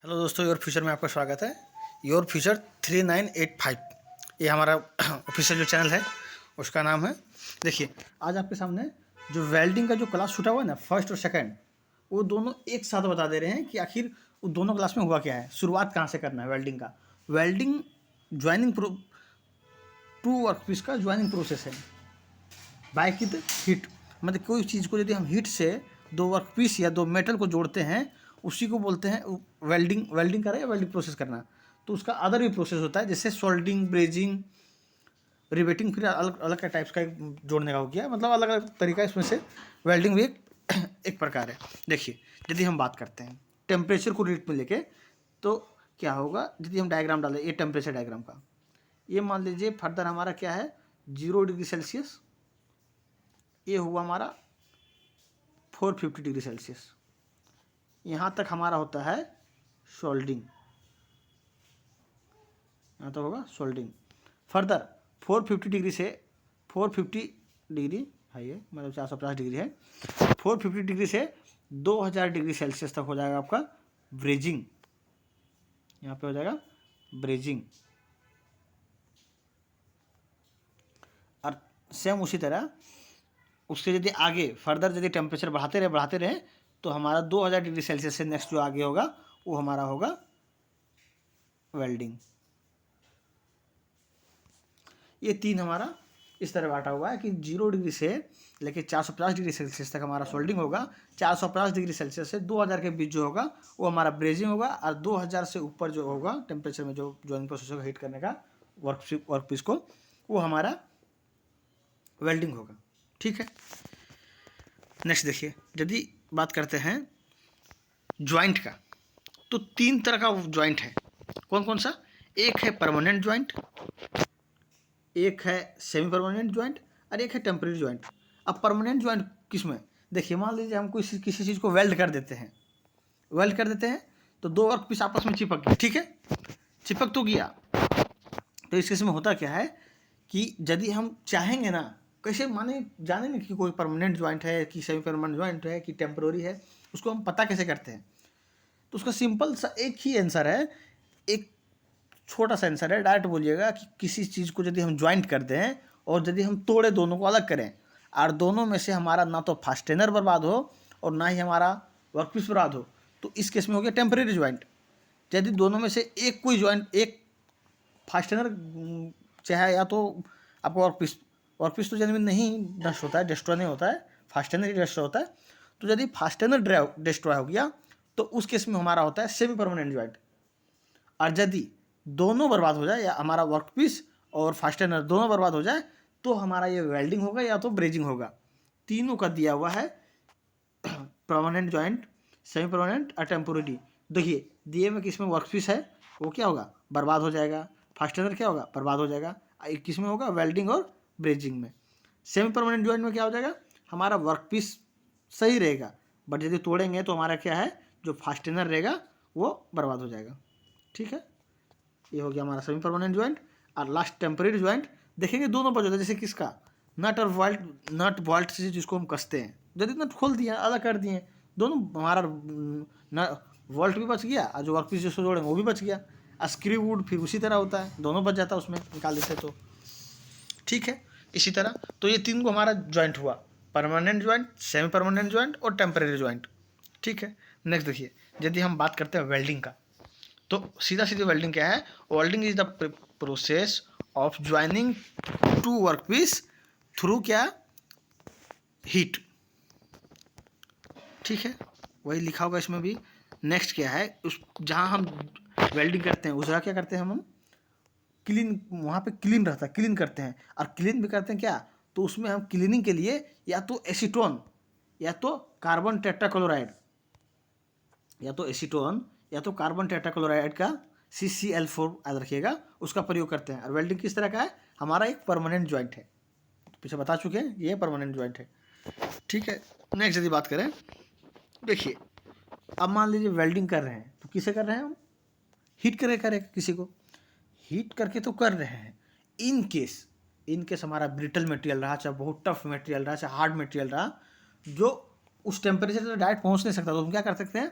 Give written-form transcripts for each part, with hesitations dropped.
Hello दोस्तों, your future में आपका स्वागत है। योर फ्यूचर 3985 ये हमारा ऑफिशियल जो चैनल है उसका नाम है। देखिए, आज आपके सामने जो वेल्डिंग का जो क्लास छूटा हुआ है ना, फर्स्ट और सेकंड, वो दोनों एक साथ बता दे रहे हैं कि आखिर वो दोनों क्लास में हुआ क्या है, शुरुआत कहाँ से करना है वेल्डिंग का। वेल्डिंग ज्वाइनिंग टू वर्कपीस का ज्वाइनिंग प्रोसेस है बाय की हीट। मतलब कोई चीज़ को यदि हम हीट से दो वर्कपीस या दो मेटल को जोड़ते हैं, उसी को बोलते हैं वेल्डिंग। वेल्डिंग कर रहे हैं, वेल्डिंग प्रोसेस करना। तो उसका अदर भी प्रोसेस होता है, जैसे सोल्डिंग, ब्रेजिंग, रिवेटिंग, फिर अलग अलग का टाइप्स का जोड़ने का हो गया। मतलब अलग अलग तरीका इसमें से वेल्डिंग भी एक प्रकार है। देखिए, यदि हम बात करते हैं टेम्परेचर को रीड में लेके, तो क्या होगा, यदि हम डायग्राम डालें, ये टेम्परेचर डायग्राम का, ये मान लीजिए फर्दर हमारा क्या है, 0 डिग्री सेल्सियस, ये हुआ हमारा 450 डिग्री सेल्सियस। यहाँ तक हमारा होता है सोल्डिंग, यहाँ तो होगा सोल्डिंग। फर्दर 450 डिग्री से 450 डिग्री है, ये मतलब 450 डिग्री है। 450 डिग्री से 2000 डिग्री सेल्सियस तक हो जाएगा आपका ब्रेजिंग। यहाँ पे हो जाएगा ब्रेजिंग। और सेम उसी तरह उससे यदि आगे फर्दर यदि टेम्परेचर बढ़ाते रहे तो हमारा 2000 डिग्री सेल्सियस से नेक्स्ट जो आगे होगा वो हमारा होगा वेल्डिंग। ये तीन हमारा इस तरह बांटा हुआ है कि 0 डिग्री से लेके 450 डिग्री सेल्सियस तक हमारा सोल्डिंग होगा। 450 डिग्री सेल्सियस से 2000 के बीच जो होगा वो हमारा ब्रेजिंग होगा। और 2000 से ऊपर जो होगा टेम्परेचर में जो ज्वाइनिंग प्रोसेस होगा हीट करने का वर्कपीस को, वो हमारा वेल्डिंग होगा। ठीक है, नेक्स्ट देखिए, यदि बात करते हैं ज्वाइंट का, तो तीन तरह का ज्वाइंट है। कौन कौन सा? एक है परमानेंट ज्वाइंट, एक है सेमी परमानेंट ज्वाइंट, और एक है टेम्परेरी ज्वाइंट। अब परमानेंट ज्वाइंट किस में? देखिए, मान लीजिए हम किसी चीज़ को वेल्ड कर देते हैं, वेल्ड कर देते हैं तो दो वर्क पीस आपस में चिपक गए। ठीक है, चिपक तो गया। तो इस केस में होता क्या है कि यदि हम चाहेंगे ना, कैसे माने जाने नहीं कि कोई परमानेंट ज्वाइंट है कि सेमी परमानेंट ज्वाइंट है कि टेम्पररी है, उसको हम पता कैसे करते हैं? तो उसका सिंपल सा एक ही आंसर है, एक छोटा सा आंसर है। डायरेक्ट बोलिएगा कि किसी चीज़ को यदि हम ज्वाइंट कर दें और यदि हम तोड़े, दोनों को अलग करें, और दोनों में से हमारा ना तो फास्टेनर बर्बाद हो और ना ही हमारा वर्कपीस बर्बाद हो, तो इस केस में हो गया टेम्परेरी ज्वाइंट। यदि दोनों में से एक कोई ज्वाइंट, एक फास्टेनर चाहे या तो आपको वर्कपीस तो जमीन नहीं नष्ट होता है, डिस्ट्रॉय नहीं होता है, फास्टेनर ही डिस्ट्रॉय होता है। तो यदि फास्टेनर डिस्ट्रॉय हो गया तो उस केस में हमारा होता है सेमी परमानेंट ज्वाइंट। और यदि दोनों बर्बाद हो जाए, या हमारा वर्कपीस और फास्टेनर दोनों बर्बाद हो जाए, तो हमारा ये वेल्डिंग होगा या तो ब्रेजिंग होगा। तीनों का दिया हुआ है, परमानेंट ज्वाइंट, सेमी परमानेंट और टेम्पोररी। देखिए, दिए में किस में वर्कपीस है वो क्या होगा, बर्बाद हो जाएगा। फास्टेनर क्या होगा, बर्बाद हो जाएगा। किस में होगा, वेल्डिंग और ब्रेजिंग में। सेमी परमानेंट ज्वाइंट में क्या हो जाएगा, हमारा वर्कपीस सही रहेगा, बट यदि तोड़ेंगे तो हमारा क्या है, जो फास्टेनर रहेगा वो बर्बाद हो जाएगा। ठीक है, ये हो गया हमारा सेमी परमानेंट ज्वाइंट। और लास्ट टेम्परेरी ज्वाइंट देखेंगे दोनों पर जो है, जैसे किसका, नट और वॉल्ट, नट वॉल्ट से जिसको हम कसते हैं, यदि नट खोल दिए, अलग कर दिए, दोनों हमारा वॉल्ट भी बच गया और जो वर्कपीस जिसको जोड़ेंगे वो भी बच गया। स्क्रू वुड फिर उसी तरह होता है, दोनों बच जाता है उसमें निकाल देते तो। ठीक है, इसी तरह तो ये तीन को हमारा ज्वाइंट हुआ, permanent joint, semi permanent joint और टेम्परेरी ज्वाइंट। ठीक है, नेक्स्ट देखिए, यदि हम बात करते हैं वेल्डिंग का, तो सीधा सीधी वेल्डिंग क्या है, welding is the process of joining two workpiece through क्या, हीट। ठीक है, वही लिखा होगा इसमें भी। नेक्स्ट क्या है, उस जहाँ हम वेल्डिंग करते हैं उस जगह क्या करते हैं हम क्लीन, वहाँ पे क्लीन रहता है, क्लीन करते हैं। और क्लीन भी करते हैं क्या, तो उसमें हम क्लीनिंग के लिए या तो एसीटोन, या तो कार्बन टेट्राक्लोराइड, या तो एसीटोन या तो कार्बन टेट्राक्लोराइड का CCl4 याद रखिएगा, उसका प्रयोग करते हैं। और वेल्डिंग किस तरह का है, हमारा एक परमानेंट ज्वाइंट है, पीछे बता चुके हैं ये परमानेंट ज्वाइंट है। ठीक है, नेक्स्ट यदि बात करें, देखिए, अब मान लीजिए वेल्डिंग कर रहे हैं तो किसे कर रहे हैं हम, हीट करें किसी को, हीट करके तो कर रहे हैं। इन केस हमारा ब्रिटल मटेरियल रहा, चाहे बहुत टफ मटेरियल रहा, चाहे हार्ड मटेरियल रहा, जो उस टेम्परेचर से डायरेक्ट पहुंच नहीं सकता, तो हम क्या कर सकते हैं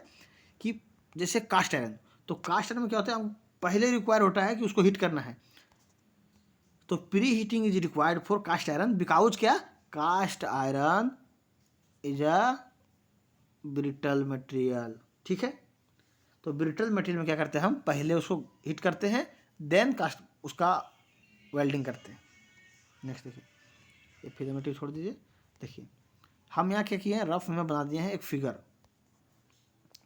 कि जैसे कास्ट आयरन, तो कास्ट आयरन में क्या होता है, पहले रिक्वायर होता है कि उसको हीट करना है, तो pre heating is required for cast iron because क्या, cast iron is a brittle material. ठीक है, तो ब्रिटल मटेरियल में क्या करते हैं हम, पहले उसको हीट करते हैं, देन कास्ट उसका वेल्डिंग करते हैं। नेक्स्ट देखिए, ये फिगर मटेरियल छोड़ दीजिए। देखिए हम यहाँ क्या किए हैं, रफ में बना दिए हैं एक फिगर।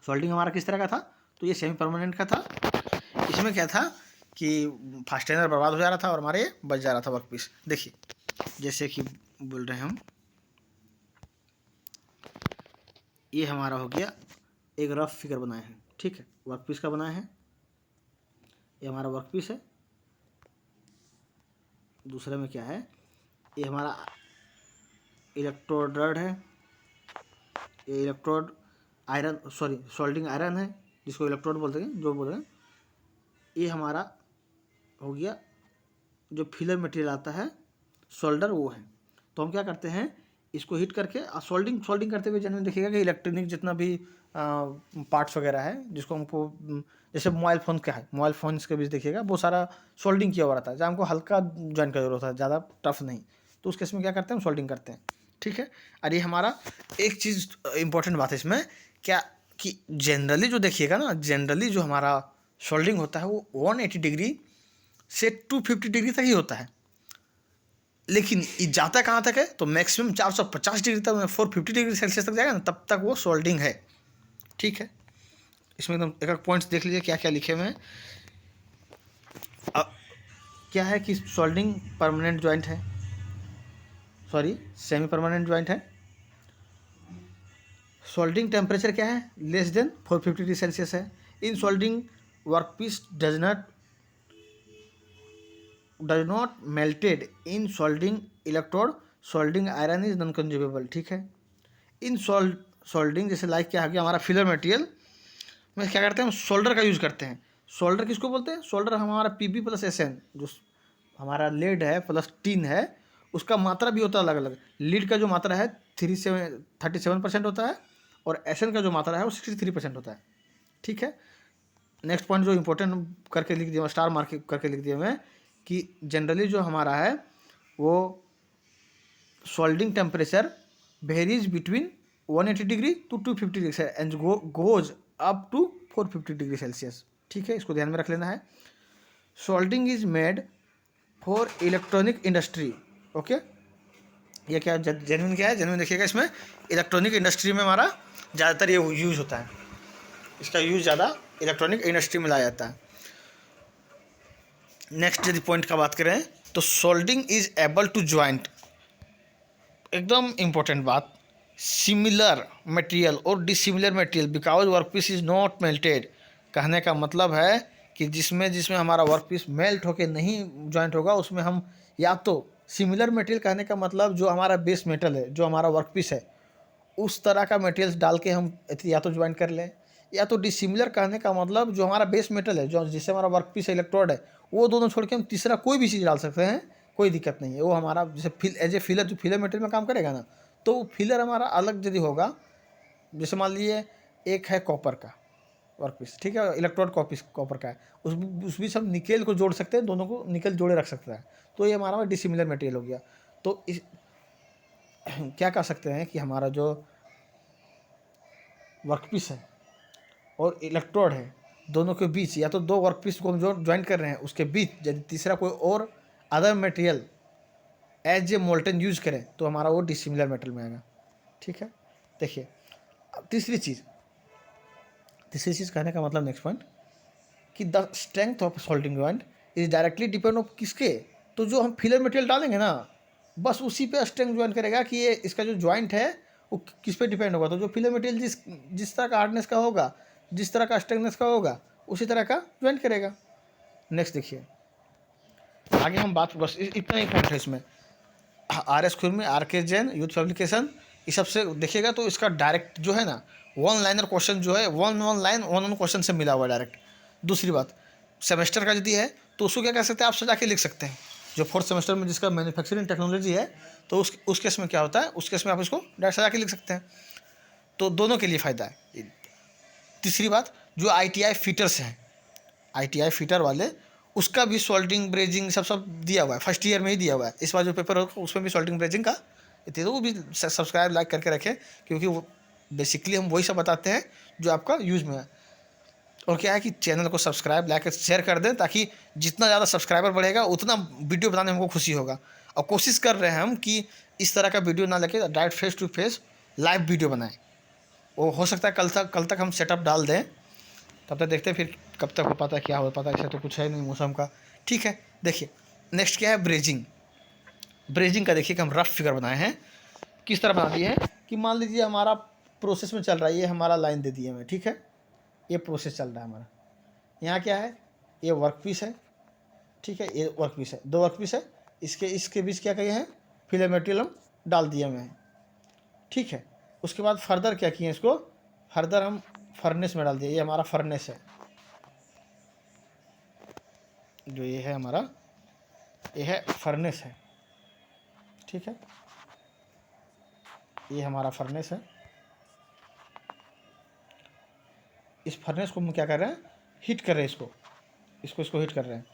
सोल्डिंग हमारा किस तरह का था, तो ये सेमी परमानेंट का था। इसमें क्या था कि फास्टेनर बर्बाद हो जा रहा था और हमारे बच जा रहा था वर्क पीस। देखिए जैसे कि बोल रहे हैं हम, ये हमारा हो गया एक रफ फिगर बनाए हैं। ठीक है, वर्क पीस का बनाए हैं, ये हमारा वर्क पीस है। दूसरे में क्या है, ये हमारा इलेक्ट्रोड रड है, ये electrode iron, sorry soldering iron है जिसको इलेक्ट्रोड बोलते हैं, जो बोल रहे हैं। ये हमारा हो गया जो फिलर मटेरियल आता है सोल्डर, वो है। तो हम क्या करते हैं, इसको हीट करके सोल्डिंग करते हुए जनरली देखिएगा कि इलेक्ट्रॉनिक जितना भी पार्ट्स वगैरह है, जिसको हमको जैसे मोबाइल फ़ोन का है, मोबाइल फ़ोन्स के बीच देखिएगा वो सारा सोल्डिंग किया हुआ रहता है, जहाँ हमको हल्का जॉइन का जरूरत है, ज़्यादा टफ नहीं। तो उस केस में क्या करते हैं, हम सोल्डिंग करते हैं। ठीक है, और ये हमारा एक चीज़ इंपॉर्टेंट बात है इसमें क्या, कि जनरली जो देखिएगा ना, जनरली जो हमारा सोल्डिंग होता है वो 180 डिग्री से 250 डिग्री तक ही होता है, लेकिन ये जाता कहाँ तक है, तो मैक्सिमम 450 डिग्री तक, 450 डिग्री सेल्सियस तक जाएगा ना, तब तक वो सोल्डिंग है। ठीक है, इसमें एकदम एक एक पॉइंट्स देख लीजिए क्या क्या लिखे हुए हैं। अब क्या है कि सोल्डिंग परमानेंट जॉइंट है, सॉरी सेमी परमानेंट जॉइंट है। सोल्डिंग टेम्परेचर क्या है, लेस देन 450 डिग्री सेल्सियस है। In soldering work piece does not melted in soldering electrode, soldering iron is non consumable. ठीक है, इन सोल्डिंग जैसे लाइक क्या आ गया, हमारा फिलर मटेरियल में क्या करते हैं, हम सोल्डर का यूज़ करते हैं। सोल्डर किसको बोलते हैं, सोल्डर हमारा Pb प्लस SN, जो हमारा लेड है प्लस टीन है, उसका मात्रा भी होता है अलग अलग। लीड का जो मात्रा है 37% होता है, और SN का जो मात्रा है वो 63% होता है। ठीक है, नेक्स्ट पॉइंट जो इंपॉर्टेंट करके लिख दिया, स्टार मार्क करके लिख दिया मैं, कि जनरली जो हमारा है वो soldering temperature varies between 180 degree to 250 degree and goes up to 450 degree celsius. ठीक है, इसको ध्यान में रख लेना है। Soldering is made for electronic industry. Okay, ये क्या जेन्युइन क्या है, जेन्युइन देखिएगा, इसमें इलेक्ट्रॉनिक इंडस्ट्री में हमारा ज़्यादातर ये यूज़ होता है, इसका यूज़ ज़्यादा इलेक्ट्रॉनिक इंडस्ट्री में लाया जाता है। नेक्स्ट यदि पॉइंट का बात करें, तो soldering is able to joint, एकदम इम्पोर्टेंट बात, सिमिलर मटेरियल और dissimilar material because work piece is not melted. कहने का मतलब है कि जिसमें जिसमें हमारा वर्क पीस मेल्ट होके नहीं ज्वाइंट होगा, उसमें हम या तो सिमिलर मटेरियल, कहने का मतलब जो हमारा बेस मेटल है, जो हमारा वर्क पीस है, उस तरह का मटेरियल्स डाल के हम या तो ज्वाइन कर लें, या तो डिसिमिलर, कहने का मतलब जो हमारा बेस मेटल है, जो जिससे हमारा वर्क पीस इलेक्ट्रोड है, वो दोनों छोड़ के हम तीसरा कोई भी चीज़ डाल सकते हैं, कोई दिक्कत नहीं है। वो हमारा जैसे एज ए फिलर, जो फिलर मटेरियल में काम करेगा ना, तो फिलर हमारा अलग यदि होगा, जैसे मान लीजिए एक है कॉपर का वर्क पीस, ठीक है, इलेक्ट्रोड कॉपर का है, उस बीच हम निकेल को जोड़ सकते हैं, दोनों को निकेल जोड़े रख सकता है, तो ये हमारा डिसिमिलर मटेरियल हो गया। तो इस क्या कह सकते हैं कि हमारा जो वर्क पीस है और इलेक्ट्रोड है, दोनों के बीच या तो दो वर्क पीस को हम जो ज्वाइन कर रहे हैं उसके बीच यदि तीसरा कोई और other material as a molten use करें, तो हमारा वो डिसिमिलर मेटल में आएगा। ठीक है, देखिए अब तीसरी चीज़ कहने का मतलब नेक्स्ट पॉइंट, कि the strength of soldering joint is directly depend of किसके, तो जो हम फिलर मटेरियल डालेंगे ना, बस उसी पे स्ट्रेंथ ज्वाइन करेगा कि ये इसका जो जॉइंट है वो किस पे डिपेंड होगा। तो जो फिलर मटेरियल जिस तरह का हार्डनेस का होगा, जिस तरह का स्ट्रेंथनेस का होगा, उसी तरह का ज्वाइन करेगा। नेक्स्ट देखिए, आगे हम बात, बस इतना ही पॉइंट है इसमें। RS खुर में RK जैन यूथ पब्लिकेशन, इस सबसे देखिएगा तो इसका डायरेक्ट जो है ना, वन लाइनर क्वेश्चन जो है, वन क्वेश्चन से मिला हुआ डायरेक्ट। दूसरी बात, सेमेस्टर का यदि है तो उसको क्या कर सकते हैं, आप सजा के लिख सकते हैं। जो 4th सेमेस्टर में जिसका मैन्युफैक्चरिंग टेक्नोलॉजी है, तो उस केस में क्या होता है, उस केस में आप इसको डायरेक्ट सजा के लिख सकते हैं, तो दोनों के लिए फ़ायदा है। तीसरी बात, जो ITI फिटर्स हैं, ITI फिटर वाले, उसका भी सोल्डिंग ब्रेजिंग सब दिया हुआ है, फर्स्ट ईयर में ही दिया हुआ है। इस बार जो पेपर होगा उसमें भी सोल्डिंग ब्रेजिंग का, तो वो भी सब्सक्राइब लाइक करके रखें, क्योंकि वो बेसिकली हम वही सब बताते हैं जो आपका यूज़ में है। और क्या है कि चैनल को सब्सक्राइब लाइक शेयर कर दें, ताकि जितना ज़्यादा सब्सक्राइबर बढ़ेगा उतना वीडियो बनाने में हमको खुशी होगा। और कोशिश कर रहे हैं हम कि इस तरह का वीडियो ना लेके direct face to face live video बनाएं। वो हो सकता है कल तक हम सेटअप डाल दें, तब तक देखते हैं फिर कब तक हो पाता है, क्या हो पाता है। ऐसा तो कुछ है नहीं मौसम का। ठीक है, देखिए नेक्स्ट क्या है, ब्रेजिंग। ब्रेजिंग का देखिए कि हम रफ फिगर बनाए हैं। किस तरह बना दिए हैं कि मान लीजिए हमारा प्रोसेस में चल रहा है, ये हमारा लाइन दे दिए हमें, ठीक है, ये प्रोसेस चल रहा है हमारा। यहाँ क्या है, ये वर्क पीस है, ठीक है, ये वर्क पीस है, 2 वर्क पीस है, इसके बीच क्या किए हैं, फिलर मटेरियल हम डाल दिए हुए हैं, ठीक है। उसके बाद फर्दर क्या किए, इसको फर्दर हम फर्नेस में डाल दिए। ये हमारा फर्नेस है, जो ये है हमारा, ये है फर्नेस है, ठीक है, ये हमारा फर्नेस है। इस फर्नेस को हम क्या कर रहे हैं, हीट कर रहे हैं, इसको हीट कर रहे हैं।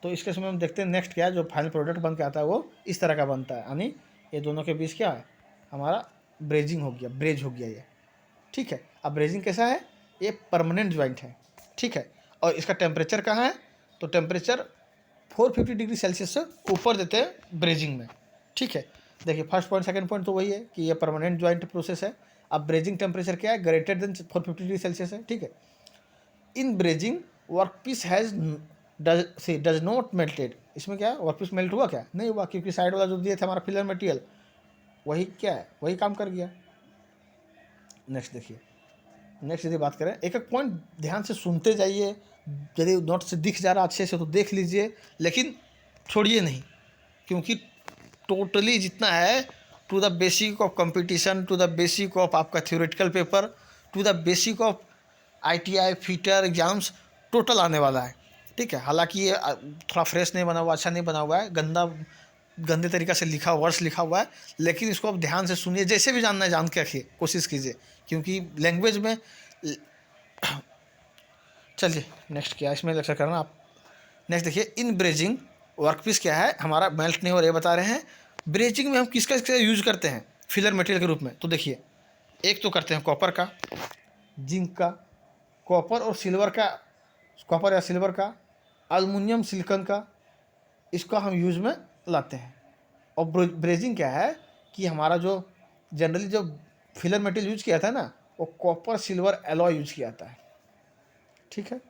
तो इसके समय हम देखते हैं नेक्स्ट क्या है, जो फाइनल प्रोडक्ट बन के आता है वो इस तरह का बनता है, यानी ये दोनों के बीच क्या है, हमारा ब्रेजिंग हो गया, ब्रेज हो गया ये, ठीक है। अब ब्रेजिंग कैसा है, ये परमानेंट ज्वाइंट है, ठीक है। और इसका टेम्परेचर कहाँ है, तो टेम्परेचर 450 डिग्री सेल्सियस से ऊपर देते हैं ब्रेजिंग में, ठीक है। देखिए फर्स्ट पॉइंट सेकंड पॉइंट तो वही है कि ये परमानेंट ज्वाइंट प्रोसेस है। अब ब्रेजिंग टेम्परेचर क्या है, ग्रेटर देन 450 डिग्री सेल्सियस है, ठीक है। In brazing workpiece has does not melted. इसमें क्या है, वर्कपीस मेल्ट हुआ क्या, नहीं हुआ, क्योंकि साइड वाला जो दिया था हमारा फिलर मटेरियल, वही क्या है, वही काम कर गया। नेक्स्ट देखिए, नेक्स्ट यदि बात करें, एक एक पॉइंट ध्यान से सुनते जाइए, यदि नोट से दिख जा रहा अच्छे से तो देख लीजिए, लेकिन छोड़िए नहीं, क्योंकि टोटली जितना है, to the basic of competition, to the basic of आपका theoretical paper, to the basic of ITI fitter exams, total आने वाला है, ठीक है। हालांकि ये थोड़ा फ्रेश नहीं बना हुआ, अच्छा नहीं बना हुआ है, गंदे तरीक़ा से लिखा वर्ड्स लिखा हुआ है, लेकिन इसको आप ध्यान से सुनिए, जैसे भी जानना है जान के रखिए, कोशिश कीजिए, क्योंकि लैंग्वेज में। चलिए नेक्स्ट क्या है, इसमें लेक्चर करना आप। नेक्स्ट देखिए, इन ब्रेजिंग वर्कपीस क्या है हमारा, मेल्ट नहीं हो रहा है बता रहे हैं। ब्रेजिंग में हम किसका यूज़ करते हैं फिलर मटेरियल के रूप में, तो देखिए एक तो करते हैं कॉपर का, जिंक का, कॉपर और सिल्वर का, कॉपर या सिल्वर का, एल्युमिनियम सिलिकॉन का, इसका हम यूज़ में लाते हैं। और ब्रेजिंग क्या है कि हमारा जो जनरली जो फिलर मटेरियल यूज किया था ना, वो कॉपर सिल्वर एलॉय यूज किया जाता है, ठीक है।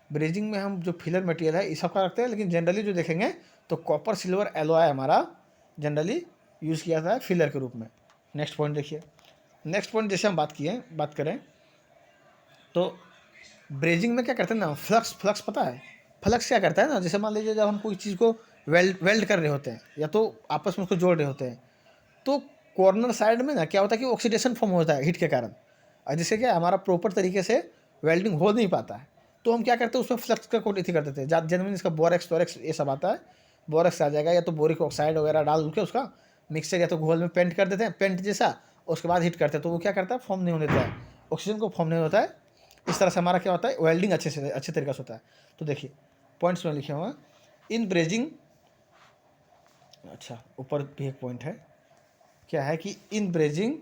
ब्रेजिंग में हम जो फिलर मटेरियल है इस सबका रखते हैं, लेकिन जनरली जो देखेंगे तो कॉपर सिल्वर एलॉय हमारा जनरली यूज़ किया जाता है फिलर के रूप में। नेक्स्ट पॉइंट देखिए, नेक्स्ट पॉइंट जैसे हम बात करें तो ब्रेजिंग में क्या करते हैं ना, फ्लक्स पता है, फ्लक्स क्या करता है ना, जैसे मान लीजिए जब हम कोई चीज़ को वेल्ड कर रहे होते हैं या तो आपस में उसको जोड़ रहे होते हैं, तो कॉर्नर साइड में ना क्या होता है कि ऑक्सीडेशन फॉर्म होता है हीट के कारण, और जिससे क्या हमारा प्रॉपर तरीके से वेल्डिंग हो नहीं पाता है। तो हम क्या करते हैं, उसमें फ्लक्स का कोट इसी कर देते हैं, जनरली इसका बोरेक्स ये सब आता है, बोरेक्स आ जाएगा, या तो बोरिक ऑक्साइड वगैरह डाल के उसका मिक्सचर या तो घोल में पेंट कर देते हैं, पेंट जैसा, उसके बाद हीट करते हैं, तो वो क्या करता है, फॉर्म नहीं होने देता है, ऑक्सीजन को फॉर्म नहीं होता है। इस तरह से हमारा क्या होता है, वेल्डिंग अच्छे तरीके से होता है। तो देखिए पॉइंट्स में लिखे हुए हैं, इन ब्रेजिंग, अच्छा ऊपर भी एक पॉइंट है, क्या है कि in brazing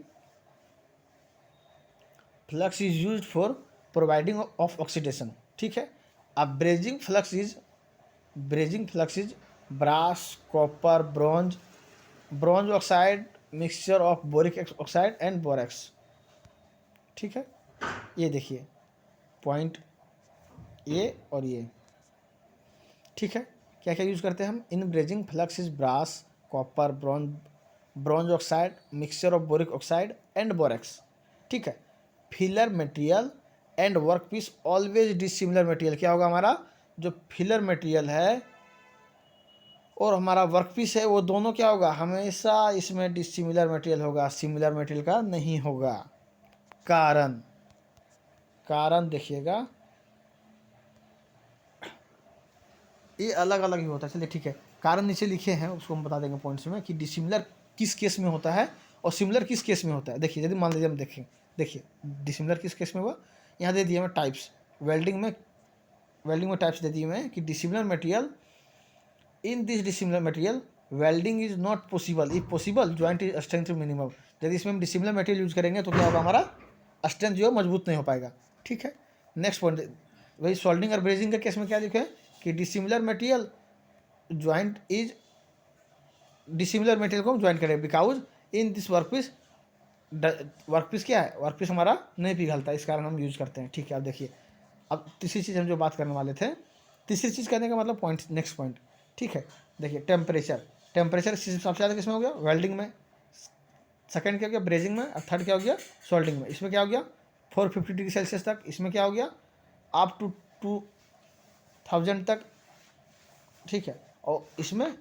flux is used for providing of oxidation, ठीक है। अब brazing flux is brass, copper, bronze oxide, mixture of boric oxide and borax, ठीक है। ये देखिए पॉइंट ये और ये, ठीक है। क्या क्या यूज़ करते हैं हम, in brazing flux is brass, copper, bronze oxide, mixture of boric oxide and borax, ठीक है। Filler material and work piece always dissimilar material, क्या होगा हमारा जो फिलर मटेरियल है और हमारा वर्क पीस है, वो दोनों क्या होगा, हमेशा इसमें डिसिमिलर मटेरियल होगा, सिमिलर मटेरियल का नहीं होगा। कारण देखिएगा ये अलग अलग ही होता है। चलिए ठीक है, कारण नीचे लिखे हैं, उसको हम बता देंगे पॉइंट्स में कि डिसिमिलर किस केस में होता है और सिमिलर किस केस में होता है। देखिए यदि मान लीजिए हम देखें, देखिए डिसिमिलर किस केस में हुआ, यहाँ दे दिया मैं टाइप्स, वेल्डिंग में वेल्डिंग में टाइप्स दे दिए मैं कि dissimilar material, in this dissimilar material welding is not possible, if possible joint is strength minimum. यदि इसमें हम डिसिमिलर मटेरियल यूज करेंगे तो क्या होगा, हमारा स्ट्रेंथ जो है मजबूत नहीं हो पाएगा। ठीक है, नेक्स्ट पॉइंट वही सोल्डिंग और ब्रेजिंग के केस में क्या लिखे कि dissimilar material joint is, dissimilar material को हम ज्वाइंट करें because in this workpiece, workpiece क्या है, वर्कपीस हमारा नहीं पिघलता, इस कारण हम यूज करते हैं। ठीक है, अब देखिए, अब तीसरी चीज़ हम जो बात करने वाले थे, तीसरी चीज़ कहने का मतलब पॉइंट, नेक्स्ट पॉइंट। ठीक है, देखिए टेम्परेचर, टेम्परेचर सबसे ज़्यादा किसमें हो गया, वेल्डिंग में, सेकंड क्या हो गया ब्रेजिंग में, और थर्ड क्या हो गया सोल्डिंग में। इसमें क्या हो गया 450 डिग्री सेल्सियस तक, इसमें क्या हो गया अप टू 2000 तक। ठीक है, और इसमें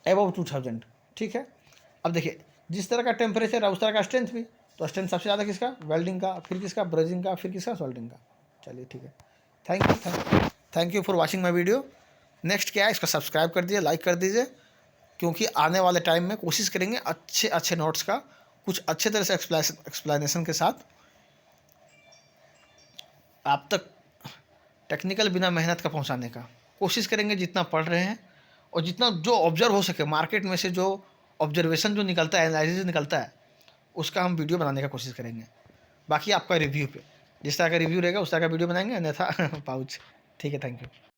एबव 2000। ठीक है, अब देखिए जिस तरह का टेम्परेचर है उस तरह का स्ट्रेंथ भी, तो स्ट्रेंथ सबसे ज़्यादा किसका, वेल्डिंग का, फिर किसका ब्रेजिंग का, फिर किसका सोल्डिंग का। चलिए ठीक है, thank you for watching my video. Next क्या है, इसको सब्सक्राइब कर दीजिए, लाइक कर दीजिए, क्योंकि आने वाले टाइम में कोशिश करेंगे अच्छे अच्छे नोट्स का कुछ अच्छे तरह से एक्सप्लेनेशन के साथ आप तक टेक्निकल बिना मेहनत का पहुंचाने का कोशिश करेंगे, जितना पढ़ रहे हैं और जितना जो ऑब्जर्व हो सके मार्केट में से, जो ऑब्जर्वेशन जो निकलता है, एनालिसिस निकलता है, उसका हम वीडियो बनाने का कोशिश करेंगे। बाकी आपका रिव्यू पे, जिस तरह का रिव्यू रहेगा उस तरह का वीडियो बनाएंगे, अन्यथा पाउच। ठीक है, थैंक यू।